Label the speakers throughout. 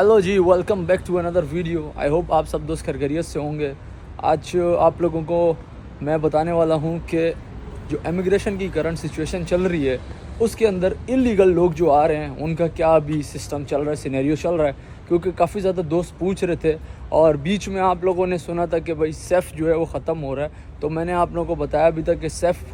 Speaker 1: Hello ji, welcome back to another video. I hope आप सब दोस्त खैरियत से होंगे। आज आप लोगों को मैं बताने वाला हूं कि जो इमिग्रेशन की करंट सिचुएशन चल रही है उसके अंदर इलीगल लोग जो आ रहे हैं उनका क्या अभी सिस्टम चल रहा है, सिनेरियो चल रहा है। क्योंकि काफ़ी ज़्यादा दोस्त पूछ रहे थे और बीच में आप लोगों ने सुना था कि भाई सेफ़ जो है वो ख़त्म हो रहा है। तो मैंने आप लोगों को बताया अभी तक कि सेफ़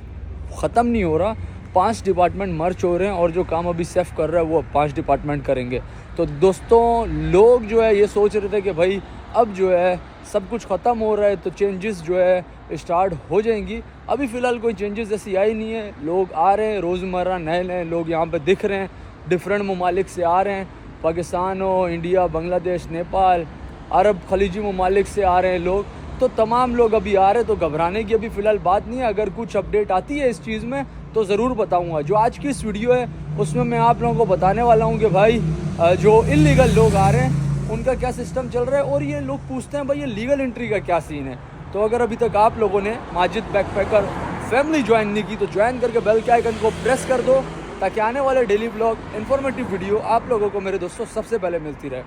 Speaker 1: ख़त्म नहीं हो रहा, 5 डिपार्टमेंट मर्ज हो रहे हैं और जो काम अभी सेफ़ कर रहा है वो 5 डिपार्टमेंट करेंगे। तो दोस्तों, लोग जो है ये सोच रहे थे कि भाई अब जो है सब कुछ ख़त्म हो रहा है तो चेंजेस जो है स्टार्ट हो जाएंगी। अभी फ़िलहाल कोई चेंजेस ऐसी आई नहीं है। लोग आ रहे हैं रोज़मर्रा, नए नए लोग यहाँ पे दिख रहे हैं, डिफरेंट ममालिक से आ रहे हैं। पाकिस्तान हो, इंडिया, बांग्लादेश, नेपाल, अरब खलीजी ममालिक से आ रहे हैं लोग। तो तमाम लोग अभी आ रहे हैं, तो घबराने की अभी फ़िलहाल बात नहीं है। अगर कुछ अपडेट आती है इस चीज़ में तो ज़रूर बताऊंगा। जो आज की इस वीडियो है उसमें मैं आप लोगों को बताने वाला हूं कि भाई जो इलीगल लोग आ रहे हैं उनका क्या सिस्टम चल रहा है। और ये लोग पूछते हैं भाई ये लीगल एंट्री का क्या सीन है। तो अगर अभी तक आप लोगों ने माजिद बैकपैकर फैमिली ज्वाइन नहीं की तो ज्वाइन करके बेल के आइकन को प्रेस कर दो, ताकि आने वाले डेली ब्लॉग इन्फॉर्मेटिव वीडियो आप लोगों को मेरे दोस्तों सबसे पहले मिलती रहे।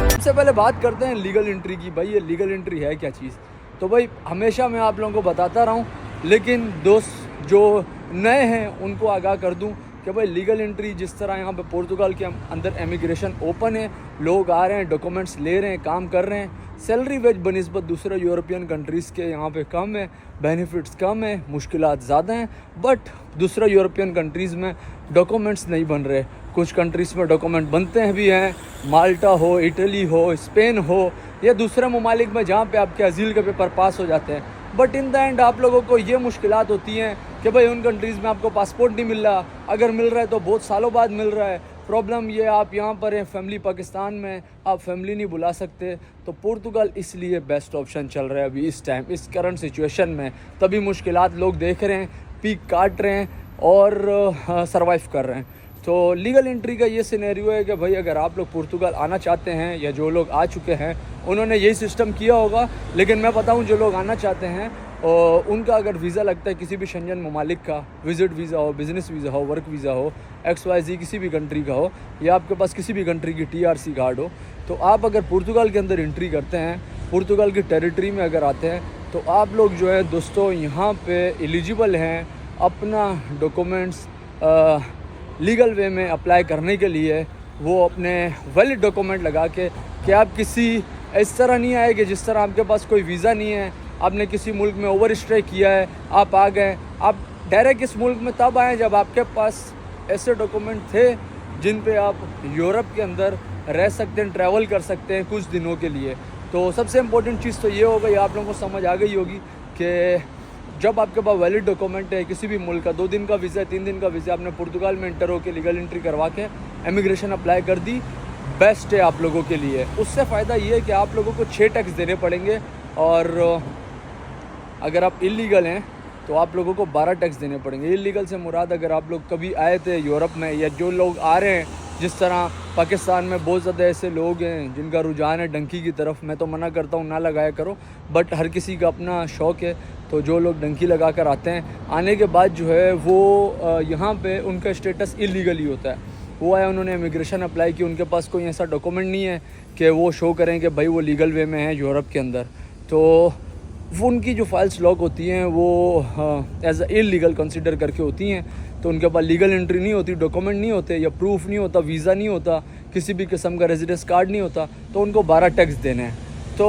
Speaker 1: सबसे पहले बात करते हैं लीगल एंट्री की। भाई ये लीगल एंट्री है क्या चीज़? तो भाई हमेशा मैं आप लोगों को बताता रहा हूँ, लेकिन दोस्त जो नए हैं उनको आगाह कर दूँ कि भाई लीगल एंट्री जिस तरह यहाँ पे पोर्तुगाल के अंदर इमिग्रेशन ओपन है, लोग आ रहे हैं, डॉक्यूमेंट्स ले रहे हैं, काम कर रहे हैं। सैलरी वेज बनिस्बत दूसरे यूरोपियन कंट्रीज़ के यहाँ पे कम है, बेनिफिट्स कम है, मुश्किलात ज़्यादा हैं। बट दूसरा यूरोपियन कंट्रीज़ में डॉक्यूमेंट्स नहीं बन रहे। कुछ कंट्रीज़ में डॉक्यूमेंट बनते हैं भी हैं, माल्टा हो, इटली हो, स्पेन हो, या दूसरे ममालिक में जहाँ पे आपके अजील के पेपर पास हो जाते हैं। बट इन द एंड आप लोगों को ये मुश्किलात होती हैं कि भाई उन कंट्रीज़ में आपको पासपोर्ट नहीं मिल रहा, अगर मिल रहा है तो बहुत सालों बाद मिल रहा है। प्रॉब्लम ये आप यहाँ पर हैं, फैमिली पाकिस्तान में, आप फैमिली नहीं बुला सकते। तो पुर्तगाल इसलिए बेस्ट ऑप्शन चल रहा है अभी इस टाइम, इस करंट सिचुएशन में। तभी मुश्किलात लोग देख रहे हैं, पीक काट रहे हैं और सर्वाइव कर रहे हैं। तो लीगल एंट्री का ये सिनेरियो है कि भाई अगर आप लोग पुर्तगाल आना चाहते हैं या जो लोग आ चुके हैं उन्होंने यही सिस्टम किया होगा। लेकिन मैं बताऊं, जो लोग आना चाहते हैं और उनका अगर वीज़ा लगता है किसी भी शंजन ममालिक का, विज़िट वीज़ा हो, बिज़नेस वीज़ा हो, वर्क वीज़ा हो, XYZ किसी भी कंट्री का हो, या आपके पास किसी भी कंट्री की TRC कार्ड हो, तो आप अगर पुर्तगाल के अंदर एंट्री करते हैं, पुर्तगाल की टेरिटरी में अगर आते हैं, तो आप लोग जो है दोस्तों यहाँ पे एलिजिबल हैं अपना डॉक्यूमेंट्स लीगल वे में अप्लाई करने के लिए। वो अपने वैलिड डॉक्यूमेंट लगा के कि आप किसी इस तरह नहीं आए कि जिस तरह आपके पास कोई वीज़ा नहीं है, आपने किसी मुल्क में ओवर स्टे किया है, आप आ गए। आप डायरेक्ट इस मुल्क में तब आए जब आपके पास ऐसे डॉक्यूमेंट थे जिन पे आप यूरोप के अंदर रह सकते हैं, ट्रैवल कर सकते हैं कुछ दिनों के लिए। तो सबसे इम्पोर्टेंट चीज़ तो ये हो गई, आप लोगों को समझ आ गई होगी कि जब आपके पास वैलिड डॉक्यूमेंट है किसी भी मुल्क का, 2 दिन का वीज़ा, 3 दिन का वीज़ा, आपने पुर्तगाल में इंटर होकर लीगल एंट्री करवा के इमिग्रेशन अप्लाई कर दी, बेस्ट है आप लोगों के लिए। उससे फ़ायदा ये है कि आप लोगों को 6 टैक्स देने पड़ेंगे और अगर आप इलीगल हैं तो आप लोगों को 12 टैक्स देने पड़ेंगे। इलीगल से मुराद अगर आप लोग कभी आए थे यूरोप में, या जो लोग आ रहे हैं, जिस तरह पाकिस्तान में बहुत ज़्यादा ऐसे लोग हैं जिनका रुझान है डंकी की तरफ। मैं तो मना करता हूँ ना लगाया करो, बट हर किसी का अपना शौक़ है। तो जो लोग डंकी लगा कर आते हैं, आने के बाद जो है वो यहाँ पे उनका स्टेटस इलीगल ही होता है। वो आया, उन्होंने इमिग्रेशन अप्लाई की, उनके पास कोई ऐसा डॉक्यूमेंट नहीं है कि वो शो करें कि भाई वो लीगल वे में है यूरोप के अंदर। तो वो उनकी जो फाइल्स लॉक होती हैं वो एज अ इलीगल कंसिडर करके होती हैं। तो उनके पास लीगल एंट्री नहीं होती, डॉक्यूमेंट नहीं होते, या प्रूफ नहीं होता, वीज़ा नहीं होता, किसी भी किस्म का रेजिडेंस कार्ड नहीं होता, तो उनको 12 टैक्स देने हैं। तो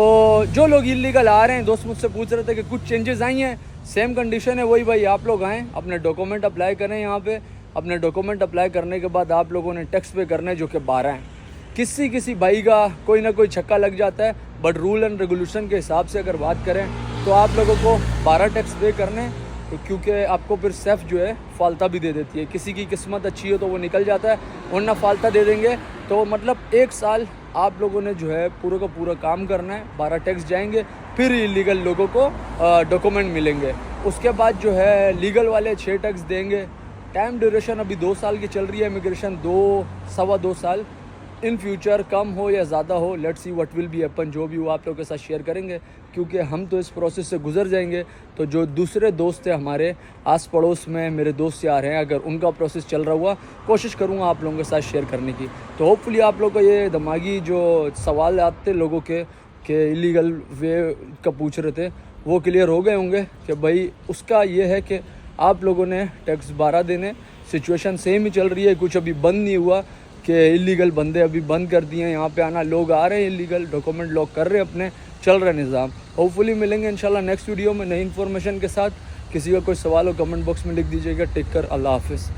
Speaker 1: जो लोग इलीगल आ रहे हैं, दोस्त मुझसे पूछ रहे थे कि कुछ चेंजेस आई हैं, सेम कंडीशन है वही। भाई आप लोग आएँ, अपने डॉक्यूमेंट अप्लाई करें यहाँ पे। अपने डॉक्यूमेंट अप्लाई करने के बाद आप लोगों ने टैक्स पे करने जो कि 12 हैं। किसी भाई का कोई ना कोई छक्का लग जाता है, बट रूल एंड रेगुलेशन के हिसाब से अगर बात करें तो आप लोगों को 12 टैक्स पे करने। तो क्योंकि आपको फिर सेफ जो है फालता भी दे देती है। किसी की किस्मत अच्छी हो तो वो निकल जाता है, वरना फालता दे देंगे। तो मतलब 1 साल आप लोगों ने जो है पूरा का पूरा काम करना है, 12 टैक्स जाएंगे, फिर इलीगल लोगों को डॉक्यूमेंट मिलेंगे। उसके बाद जो है लीगल वाले 6 टैक्स देंगे। टाइम ड्यूरेशन अभी 2 साल की चल रही है इमिग्रेशन, 2 सवा 2 साल। इन फ्यूचर कम हो या ज़्यादा हो, let's see what will be happen, जो भी हो आप लोगों के साथ शेयर करेंगे, क्योंकि हम तो इस प्रोसेस से गुजर जाएंगे। तो जो दूसरे दोस्त हैं हमारे आस पड़ोस में, मेरे दोस्त यार हैं, अगर उनका प्रोसेस चल रहा हुआ, कोशिश करूँगा आप लोगों के साथ शेयर करने की। तो होपफुली आप लोगों को ये दिमागी जो सवाल आते लोगों के इलीगल वे का पूछ रहे थे, वो क्लियर हो गए होंगे कि भाई उसका ये है कि आप लोगों ने टैक्स 12 देने, सिचुएशन सेम ही चल रही है, कुछ अभी बंद नहीं हुआ कि इलीगल बंदे अभी बंद कर दिए हैं, यहाँ पे आना, लोग आ रहे हैं इलीगल, डॉक्यूमेंट लॉक कर रहे हैं अपने, चल रहा है निज़ाम। होपफुली मिलेंगे इंशाल्लाह नेक्स्ट वीडियो में नई इन्फॉर्मेशन के साथ। किसी का कोई सवाल हो कमेंट बॉक्स में लिख दीजिएगा। टेक केयर, अल्लाह हाफिज़।